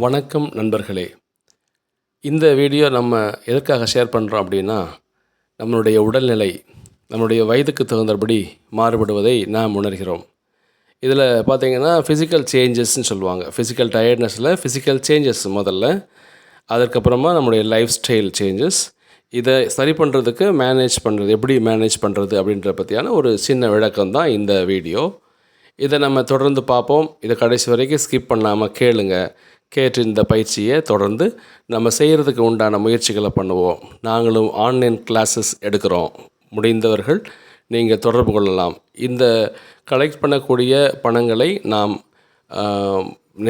வணக்கம் நண்பர்களே. இந்த வீடியோ நம்ம எதற்காக ஷேர் பண்ணுறோம் அப்படின்னா, நம்மளுடைய உடல்நிலை நம்மளுடைய வயதுக்கு தகுந்தபடி மாறுபடுவதை நாம் உணர்கிறோம். இதில் பார்த்திங்கன்னா ஃபிசிக்கல் சேஞ்சஸ்ன்னு சொல்லுவாங்க. ஃபிசிக்கல் டயர்ட்னஸில் ஃபிசிக்கல் சேஞ்சஸ் முதல்ல, அதற்கப்புறமா நம்முடைய லைஃப் ஸ்டைல் சேஞ்சஸ். இதை சரி பண்ணுறதுக்கு எப்படி மேனேஜ் பண்ணுறது அப்படின்ற பற்றியான ஒரு சின்ன விளக்கம் தான் இந்த வீடியோ. இதை நம்ம தொடர்ந்து பார்ப்போம். இதை கடைசி வரைக்கும் ஸ்கிப் பண்ணாமல் கேட்டு இந்த பயிற்சியை தொடர்ந்து நம்ம செய்கிறதுக்கு உண்டான முயற்சிகளை பண்ணுவோம். நாங்களும் ஆன்லைன் கிளாஸஸ் எடுக்கிறோம். முடிந்தவர்கள் நீங்கள் தொடர்பு கொள்ளலாம். இந்த கலெக்ட் பண்ணக்கூடிய பணங்களை நாம்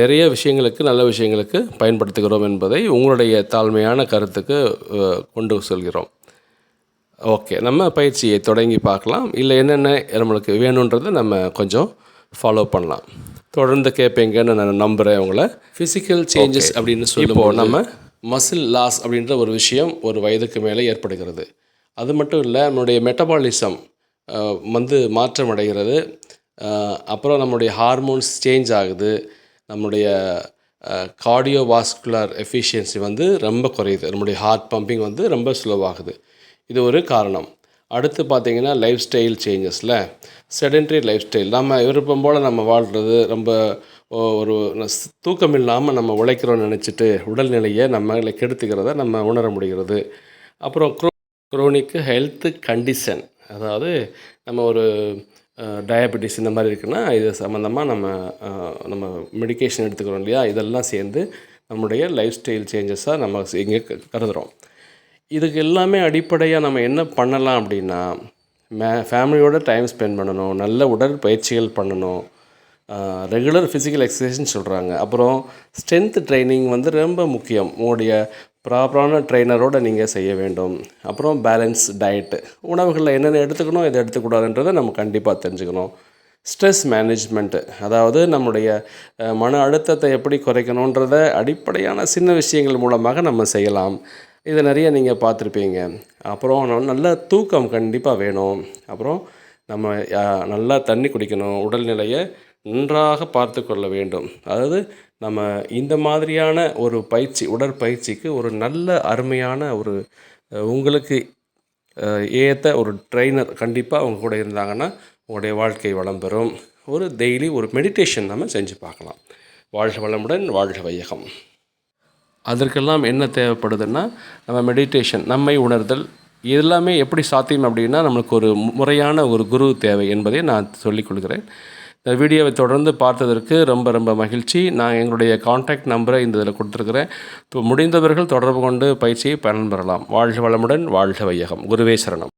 நிறைய விஷயங்களுக்கு, நல்ல விஷயங்களுக்கு பயன்படுத்துகிறோம் என்பதை உங்களுடைய தாழ்மையான கருத்துக்கு கொண்டு சொல்கிறோம். ஓகே, நம்ம பயிற்சியை தொடங்கி பார்க்கலாம். இல்லை என்னென்ன நம்மளுக்கு வேணுன்றதை நம்ம கொஞ்சம் ஃபாலோ பண்ணலாம். தொடர்ந்து கேட்பீங்கன்னு நான் நம்புகிறேன் உங்களை. ஃபிசிக்கல் சேஞ்சஸ் அப்படின்னு சொல்லும்போது நம்ம மசில் லாஸ் அப்படின்ற ஒரு விஷயம் ஒரு வயதுக்கு மேலே ஏற்படுகிறது. அது மட்டும் இல்லை, நம்மளுடைய மெட்டபாலிசம் மாற்றம் அடைகிறது. அப்புறம் நம்முடைய ஹார்மோன்ஸ் சேஞ்ச் ஆகுது. நம்முடைய கார்டியோவாஸ்குலர் எஃபிஷியன்சி ரொம்ப குறையுது. நம்முடைய ஹார்ட் பம்பிங் ரொம்ப ஸ்லோவாகுது. இது ஒரு காரணம். அடுத்து பார்த்திங்கன்னா லைஃப் ஸ்டைல் சேஞ்சஸில் செடென்ட்ரி லைஃப் ஸ்டைல், நம்ம விருப்பம் போல் நம்ம வாழ்கிறது, ரொம்ப ஒரு தூக்கம் இல்லாமல் நம்ம உழைக்கிறோன்னு நினச்சிட்டு உடல்நிலையை நம்மளை கெடுத்துக்கிறத நம்ம உணர முடிகிறது. அப்புறம் குரோனிக் ஹெல்த் கண்டிஷன், அதாவது நம்ம ஒரு டயபெட்டிஸ் இந்த மாதிரி இருக்குன்னா இது சம்மந்தமாக நம்ம மெடிக்கேஷன் எடுத்துக்கிறோம் இல்லையா, இதெல்லாம் சேர்ந்து நம்முடைய லைஃப் ஸ்டைல் சேஞ்சஸாக நம்ம இங்கே கருதுகிறோம். இதுக்கு எல்லாமே அடிப்படையாக நம்ம என்ன பண்ணலாம் அப்படின்னா, ஃபேமிலியோட டைம் ஸ்பெண்ட் பண்ணணும், நல்ல உடற்பயிற்சிகள் பண்ணணும், ரெகுலர் ஃபிசிக்கல் எக்ஸசைஸ்ன்னு சொல்கிறாங்க. அப்புறம் ஸ்ட்ரென்த் ட்ரைனிங் ரொம்ப முக்கியம். உங்களுடைய ப்ராப்பரான ட்ரைனரோடு நீங்கள் செய்ய வேண்டும். அப்புறம் பேலன்ஸ் டயட்டு, உணவுகளில் என்னென்ன எடுத்துக்கணும், எதை எடுத்துக்கூடாதுன்றதை நம்ம கண்டிப்பாக தெரிஞ்சுக்கணும். ஸ்ட்ரெஸ் மேனேஜ்மெண்ட்டு, அதாவது நம்முடைய மன அழுத்தத்தை எப்படி குறைக்கணுன்றத அடிப்படையான சின்ன விஷயங்கள் மூலமாக நம்ம செய்யலாம். இதை நிறைய நீங்கள் பார்த்துருப்பீங்க. அப்புறம் நல்ல தூக்கம் கண்டிப்பாக வேணும். அப்புறம் நம்ம நல்லா தண்ணி குடிக்கணும். உடல்நிலையை நன்றாக பார்த்து கொள்ள வேண்டும். அதாவது நம்ம இந்த மாதிரியான ஒரு உடற்பயிற்சிக்கு ஒரு நல்ல அருமையான உங்களுக்கு ஏற்ற ஒரு ட்ரெயினர் கண்டிப்பாக அவங்க கூட இருந்தாங்கன்னா உங்களுடைய வாழ்க்கை வளம் பெறும். டெய்லி ஒரு மெடிடேஷன் நம்ம செஞ்சு பார்க்கலாம். வாழ்க வளமுடன், வாழ்க வையகம். அதற்கெல்லாம் என்ன தேவைப்படுதுன்னா, நம்ம மெடிடேஷன், நம்மை உணர்தல், எல்லாமே எப்படி சாத்தியம் அப்படின்னா நம்மளுக்கு ஒரு முறையான ஒரு குரு தேவை என்பதை நான் சொல்லிக்கொள்கிறேன். இந்த வீடியோவை தொடர்ந்து பார்த்ததற்கு ரொம்ப ரொம்ப மகிழ்ச்சி. நான் எங்களுடைய கான்டாக்ட் நம்பரை இந்த இதில் கொடுத்துருக்குறேன். இப்போ முடிந்தவர்கள் தொடர்பு கொண்டு பயிற்சியை பயன்பெறலாம். வாழ்க வளமுடன், வாழ்க வையகம். குருவே சரணம்.